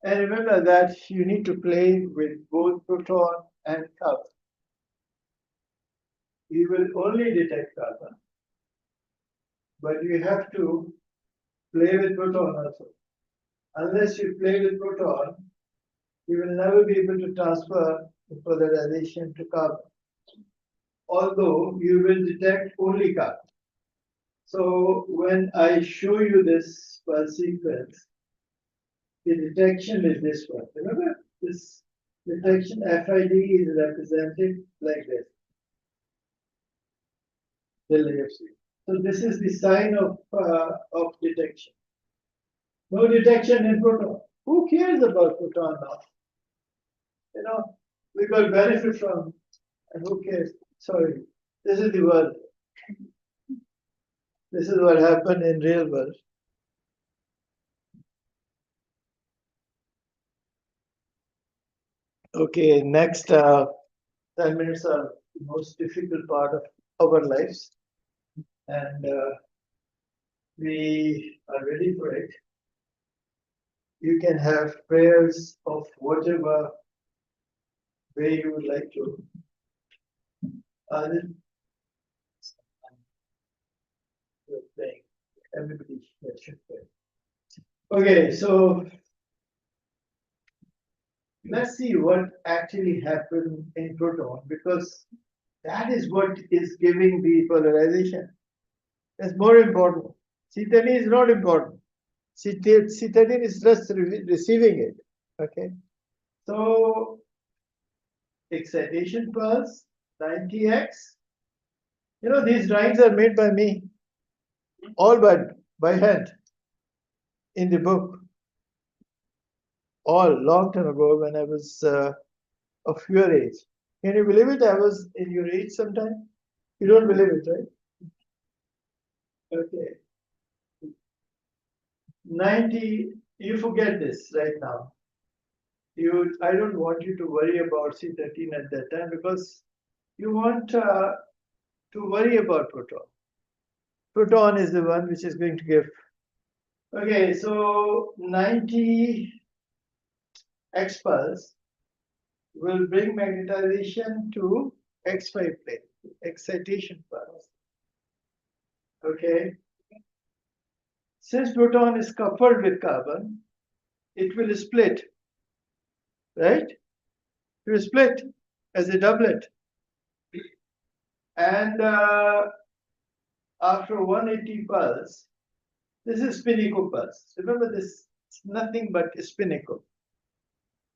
and remember that you need to play with both proton and carbon. You will only detect carbon, but you have to play with proton also. Unless you play with proton, you will never be able to transfer the polarization to carbon. Although you will detect only carbon. So when I show you this pulse sequence, the detection is this one. Remember, this detection FID is represented like this. So this is the sign of detection. No detection in proton. Who cares about proton now? We got benefit from, and who cares? Sorry, this is the world. This is what happened in real world. Okay, next 10 minutes are the most difficult part of our lives. And we are ready for it. You can have prayers of whatever way you would like to. Everybody should pray. Okay, so let's see what actually happened in proton, because that is what is giving the polarization. That's more important. C13 is not important. C13 is just receiving it. Okay. So excitation pulse 90x. You know, these drawings are made by me, all by hand in the book. All long time ago when I was of your age. Can you believe it? I was in your age sometime. You don't believe it, right? Okay. 90, you forget this right now. I don't want you to worry about C13 at that time, because you want to worry about proton. Proton is the one which is going to give. Okay, so 90 X pulse will bring magnetization to X5 plane, excitation pulse. Okay. Since proton is coupled with carbon, it will split, right? It will split as a doublet. And after 180 pulse, this is spinnacle pulse. Remember this, it's nothing but spinnacle,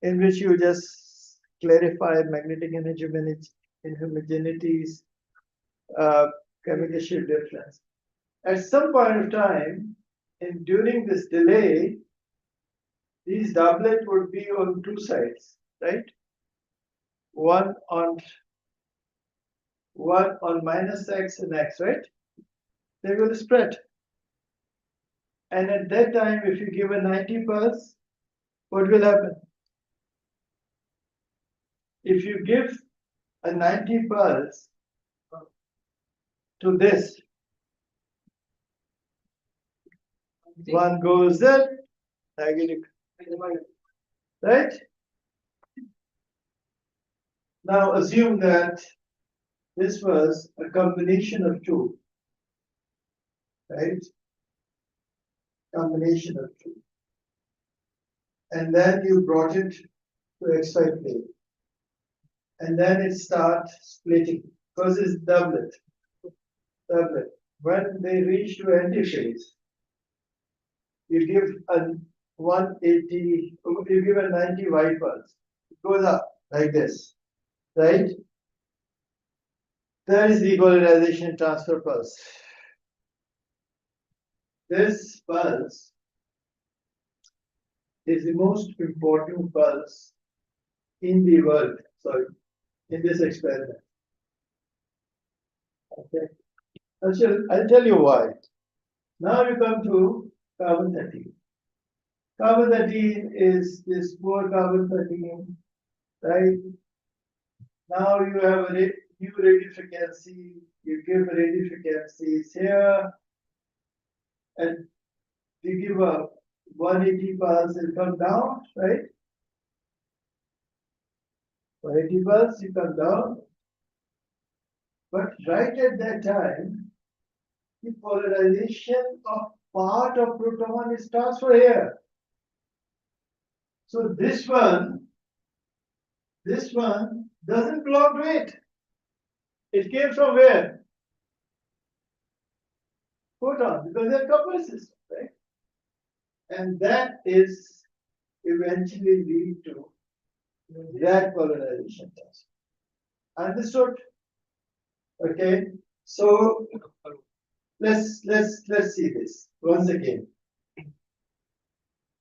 in which you just clarify magnetic energy homogeneities, chemical shield difference. At some point of time, and during this delay, these doublet would be on two sides, right? One on minus x and x, right? They will spread. And at that time, if you give a 90 pulse, what will happen? If you give a 90 pulse to this, one goes there, negative, right? Now assume that this was a combination of two, right? Combination of two. And then you brought it to X5 plane. And then it starts splitting, because it's doublet. Doublet. When they reach to antiphase, you give a 180, you give a 90 Y pulse. It goes up like this, right? That is the polarization transfer pulse. This pulse is the most important pulse in the world, sorry, in this experiment. Okay. I'll tell you why. Now you come to carbon 13. Carbon 13 is this poor carbon 13, right? Now you have a new radio frequency, you give radio frequencies here, and you give a 180 pulse, it come down, right? 180 pulse, you come down. But right at that time, the polarization of part of proton is transferred here. So this one doesn't belong to it. It came from where? Photon, because they're coupled system, right? And that is eventually lead to that polarization test. Understood? Okay. So let's see this once again.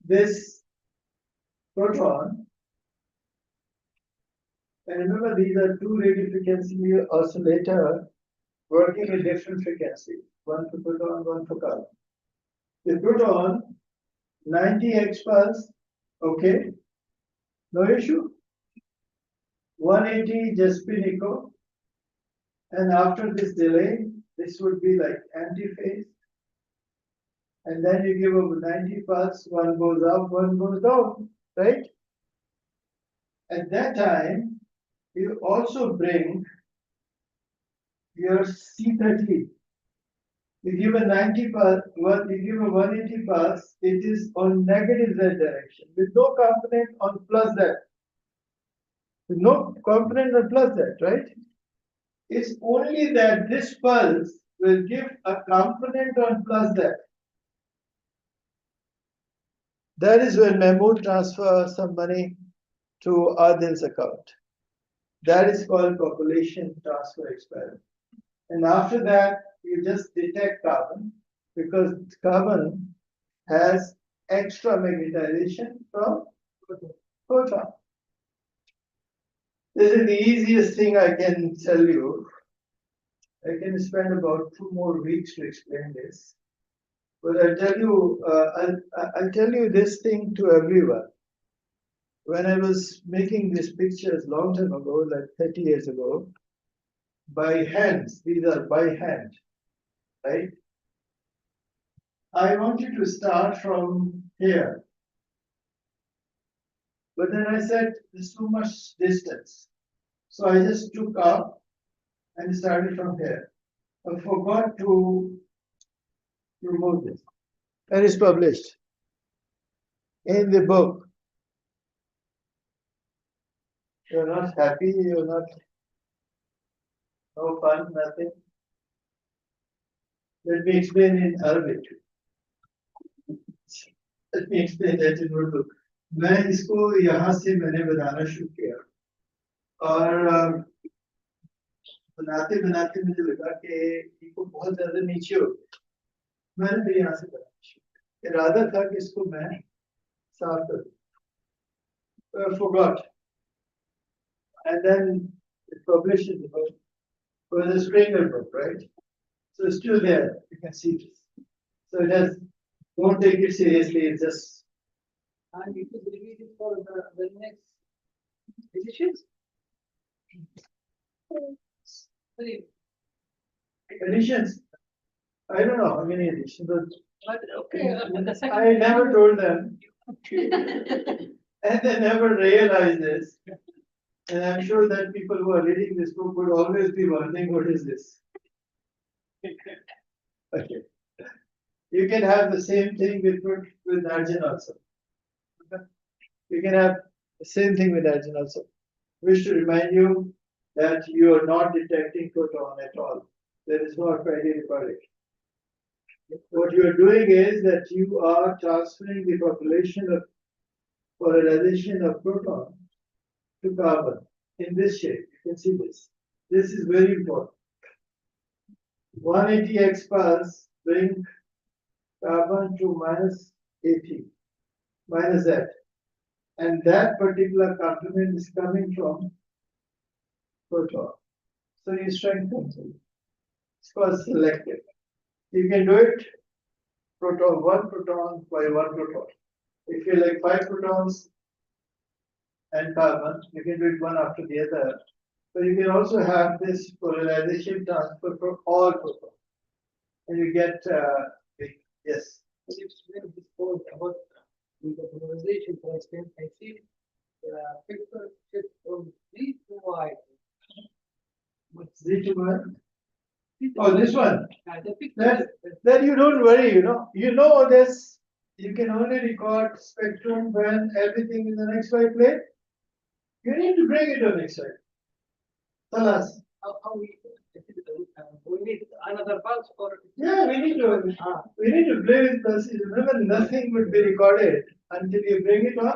This proton, and remember these are two radio frequency oscillator working at different frequency. one for proton, one for carbon. The proton, 90x pulse, okay, no issue. 180 just be echo. And after this delay, this would be like antiphase. And then you give a 90 pulse, one goes up, one goes down, right? At that time, you also bring your C30. You give a 90 pulse, you give a 180 pulse, it is on negative Z direction with no component on plus Z. With no component on plus Z, right? It's only that this pulse will give a component on plus Z. That is when Mahmood transfers some money to Adil's account. That is called population transfer experiment. And after that, you just detect carbon because carbon has extra magnetization from proton. This is the easiest thing I can tell you. I can spend about 2 more weeks to explain this. But I'll tell you this thing to everyone. When I was making these pictures long time ago, like 30 years ago, by hands, these are by hand, right? I want you to start from here. But then I said, there's too much distance. So I just took up and started from here. I forgot to remove this. And it's published in the book. You're not happy, you're not, no fun, nothing. Let me explain in Arabic. Let me explain that in Urdu. मैं इसको यहाँ से मैंने बनाना शुरू किया और बनाते बनाते मुझे लगा कि इसको बहुत ज्यादा नीचे हो गया मैंने फिर यहाँ से बनाना शुरू किया इरादा था कि इसको मैं साफ कर दूं I forgot and then it published in the book it was a Springer book, right? So it's still there, you can see this. So it has, don't take it seriously, it's just. And you could read it for the next editions? Editions? I don't know how many editions, but okay, I never told them. And they never realized this. And I'm sure that people who are reading this book would always be wondering, what is this? Okay. You can have the same thing with argon also. Okay. You can have the same thing with argon also. Wish to remind you that you are not detecting proton at all. There is no already recording. What you are doing is that you are transferring the population of polarization of proton to carbon in this shape. You can see this. This is very important. 180x pulse bring carbon to minus 80, minus Z. And that particular complement is coming from proton. So you strengthen it. It's called selective. You can do it proton, one proton by one proton. If you like 5 protons and carbon, you can do it one after the other. But you can also have this polarization transfer for all protons. And you get, yes. Can you explain this point about the polarization, for instance, I see the picture shift from Z to Y. What's Z to Y? Oh, this one. The picture. That you don't worry, you know this. You can only record spectrum when everything is an XY plane. You need to bring it on XY. Tell us. How we need another pulse for. Yeah, we need to play with pulses. Remember, nothing would be recorded until you bring it on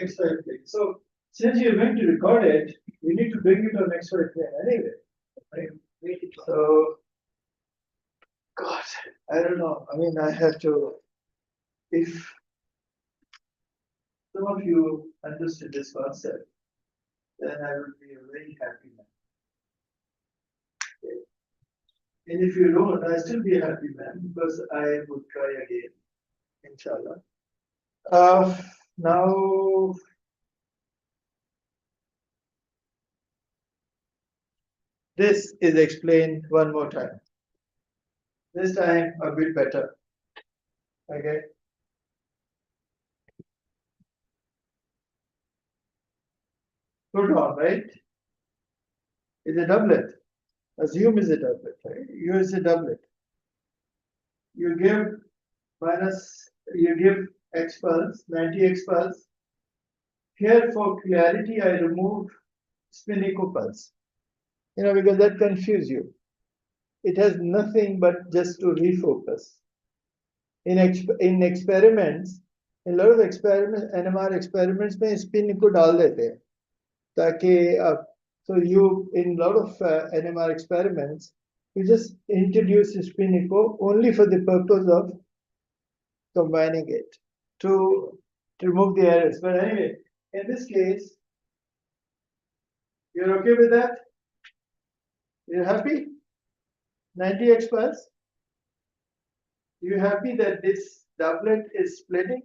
XY plane. So since you're going to record it, you need to bring it on XY plane anyway. Right? So, God, I don't know. I mean, I have to. If some of you understood this concept, then I would be a very happy man. Okay. And if you don't, I'll still be happy, man, because I would try again, inshallah. Now, this is explained one more time. This time a bit better. Okay. Proton, right? Is a doublet. Assume is a doublet, right? U is a doublet. You give X pulse, 90 X pulse. Here for clarity, I removed spin echo pulse. Because that confuses you. It has nothing but just to refocus. In experiments, in a lot of experiments, NMR experiments, में spin echo डाल देते हैं, ताकि so you in a lot of NMR experiments, you just introduce spin echo only for the purpose of combining it to remove the errors. But anyway, in this case, you're okay with that? You're happy? 90 X pulse? You're happy that this doublet is splitting?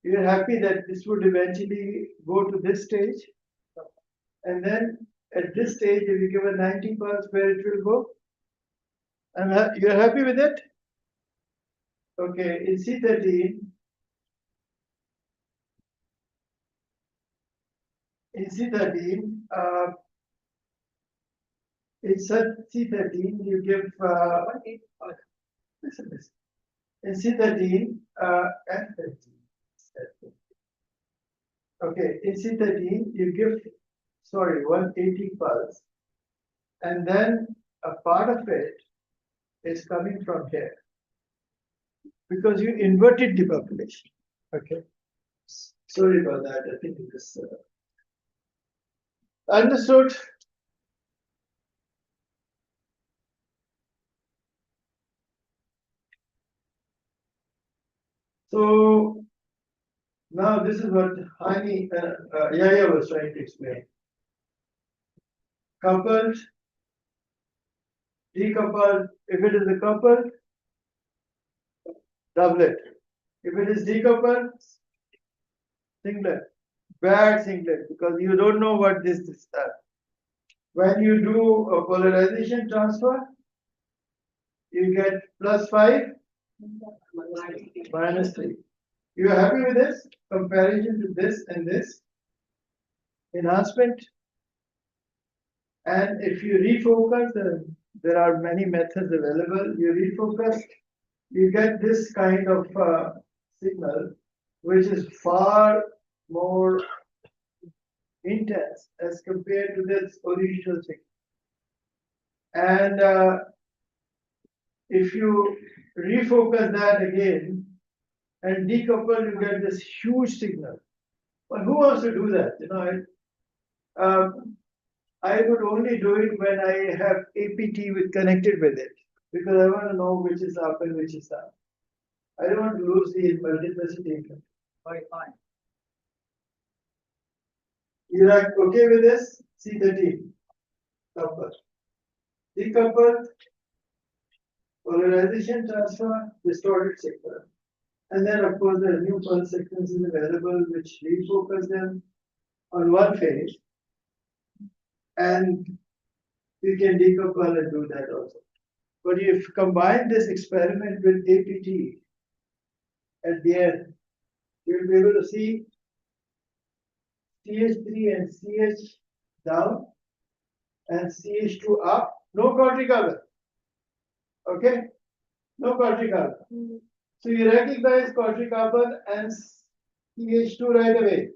You're happy that this would eventually go to this stage? And then at this stage, if you give a 90 pulse, where it will go? You're happy with it? Okay, in C13, in C13, you give listen. In C13 and 13. Okay, in C13 you give 180 pulse, and then a part of it is coming from here because you inverted the population. Okay, sorry about that. I think it is understood. So now this is what Yahya was trying to explain. Coupled, decoupled. If it is a coupled, doublet. If it is decoupled, singlet. Bad singlet, because you don't know what this is. When you do a polarization transfer, you get +5, -3. You are happy with this comparison to this and this enhancement? And if you refocus, there are many methods available. You refocus, you get this kind of signal, which is far more intense as compared to this original signal. And if you refocus that again and decouple, you get this huge signal. But who wants to do that? I would only do it when I have APT connected with it, because I want to know which is up and which is down. I don't want to lose the multiplicity. Very fine. You're okay with this? C13. Couple. Decoupled, polarization transfer, distorted signal. And then, of course, there are new pulse sequences available which refocus them on one phase. And we can decouple and do that also. But if you combine this experiment with APT at the end, you'll be able to see CH3 and CH down and CH2 up, no quadricarbon. Okay? No quadricarbon. So you recognize quadricarbon and CH2 right away.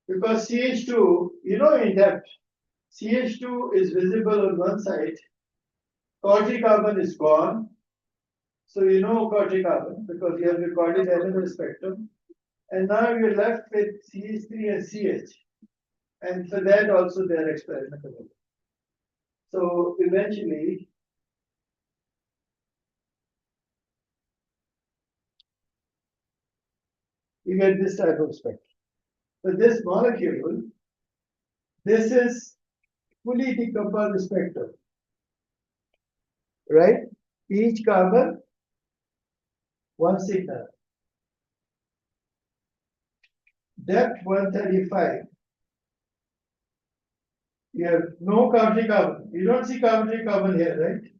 Because CH2, in depth, CH2 is visible on one side, quadricarbon is gone. So quadricarbon because you have recorded another spectrum. And now you're left with CH3 and CH. And for that also they are experimentable. So eventually, you get this type of spectrum. But this molecule, this is fully decoupled spectrum. right? Each carbon, one signal. Depth 135. You have no carbon. You don't see carbon here, right?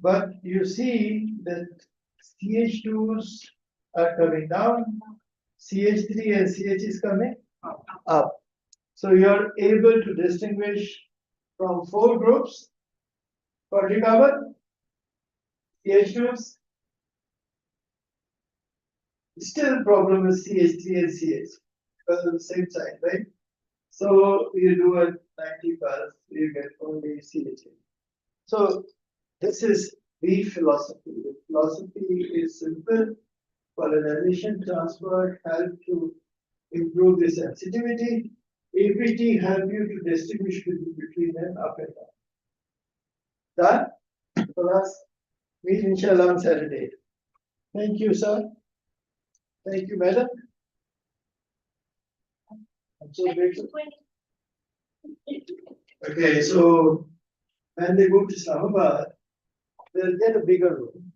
But you see that CH2s are coming down, CH3 and CH is coming up. So you're able to distinguish from 4 groups: carbon, CH2s. Still problem is CH3 and CH because of the same sign, right? So you do a 90 pass, you get only CH. So this is the philosophy. The philosophy is simple. Polarization transfer help to improve the sensitivity. APT help you to distinguish between an up and down. Done? For us, meet inshallah on Saturday. Thank you, sir. Thank you, madam. I'm so grateful. Okay, so when they go to Islamabad, they'll get a bigger room.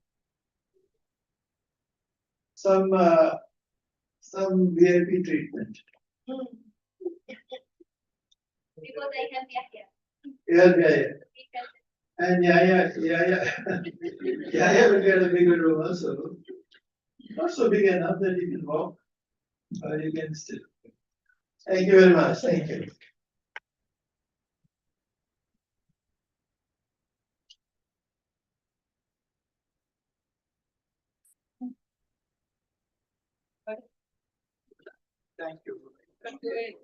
Some VIP treatment. Because I have Yahya. Yeah. And yeah, will get a bigger room also. Not so big enough that you can walk, but you can still. Thank you very much. Thank you. Thank you.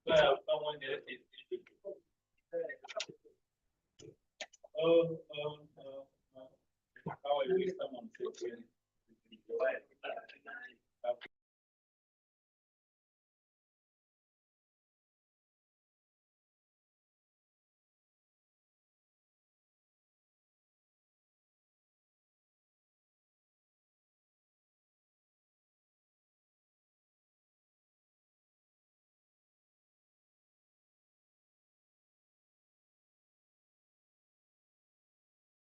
Well, someone did it.